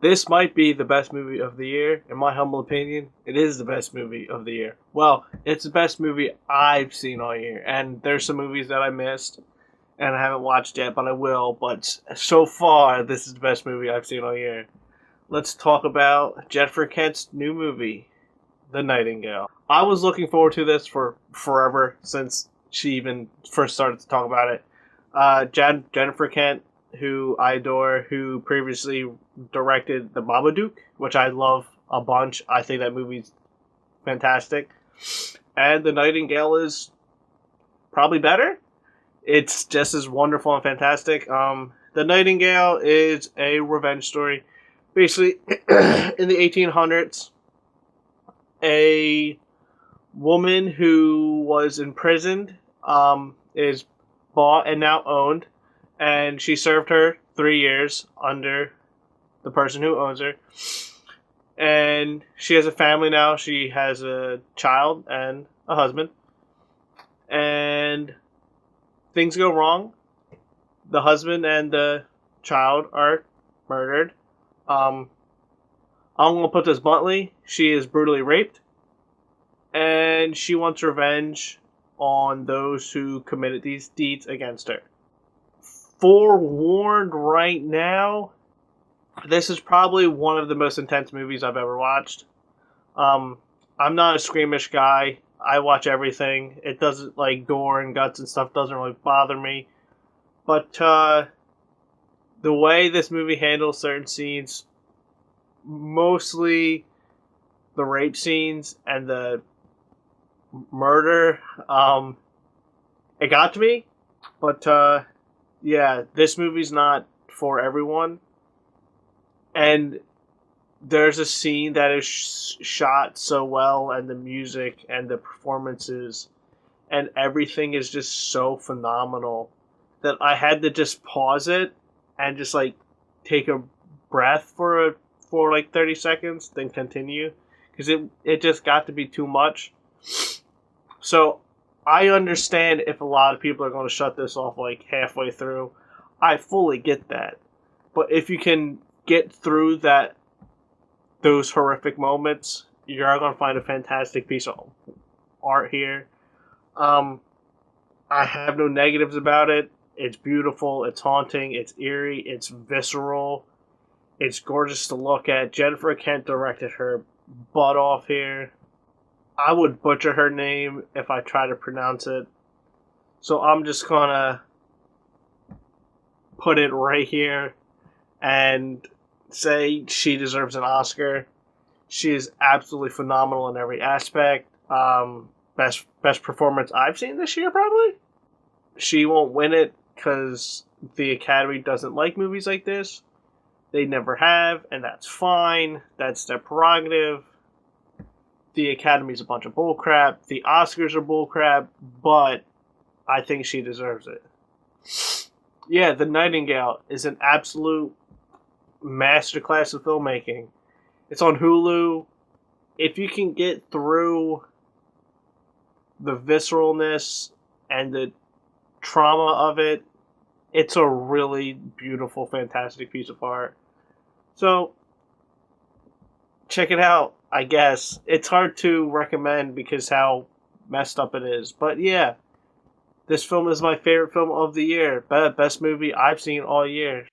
This might be the best movie of the year, in my humble opinion. It is the best movie of the year. Well, it's the best movie I've seen all year, and there's some movies that I missed and I haven't watched yet, but I will. But so far, this is the best movie I've seen all year. Let's talk about Jennifer Kent's new movie, The Nightingale. I was looking forward to this for forever since she even first started to talk about it. Jennifer Kent, who I adore, who previously directed The Babadook, which I love a bunch. I think that movie's fantastic. And The Nightingale is probably better. It's just as wonderful and fantastic. The Nightingale is a revenge story. Basically, in the 1800s, a woman who was imprisoned is bought and now owned, and she served her 3 years under the person who owns her. And she has a family now. She has a child and a husband. And things go wrong. The husband and the child are murdered. I'm going to put this bluntly. She is brutally raped. And she wants revenge on those who committed these deeds against her. Forewarned right now, this is probably one of the most intense movies I've ever watched. I'm not a squeamish guy. I watch everything. It doesn't, like, gore and guts and stuff doesn't really bother me. But the way this movie handles certain scenes, mostly the rape scenes and the murder, it got to me. But yeah, this movie's not for everyone. And there's a scene that is shot so well, and the music and the performances and everything is just so phenomenal that I had to just pause it and just like take a breath for like 30 seconds, then continue, because it just got to be too much. So I understand if a lot of people are going to shut this off like halfway through. I fully get that. But if you can get through those horrific moments, you're going to find a fantastic piece of art here. I have no negatives about it. It's beautiful, it's haunting, it's eerie, it's visceral, it's gorgeous to look at. Jennifer Kent directed her butt off here. I would butcher her name if I try to pronounce it. So I'm just gonna put it right here and say she deserves an Oscar. She is absolutely phenomenal in every aspect. Best performance I've seen this year, probably. She won't win it because the Academy doesn't like movies like this. They never have, and that's fine. That's their prerogative. The Academy's a bunch of bullcrap. The Oscars are bullcrap, but I think she deserves it. Yeah, The Nightingale is an absolute masterclass of filmmaking. It's on Hulu. If you can get through the visceralness and the trauma of it, it's a really beautiful, fantastic piece of art. So, check it out, I guess. It's hard to recommend because how messed up it is. But yeah, this film is my favorite film of the year. Best movie I've seen all year.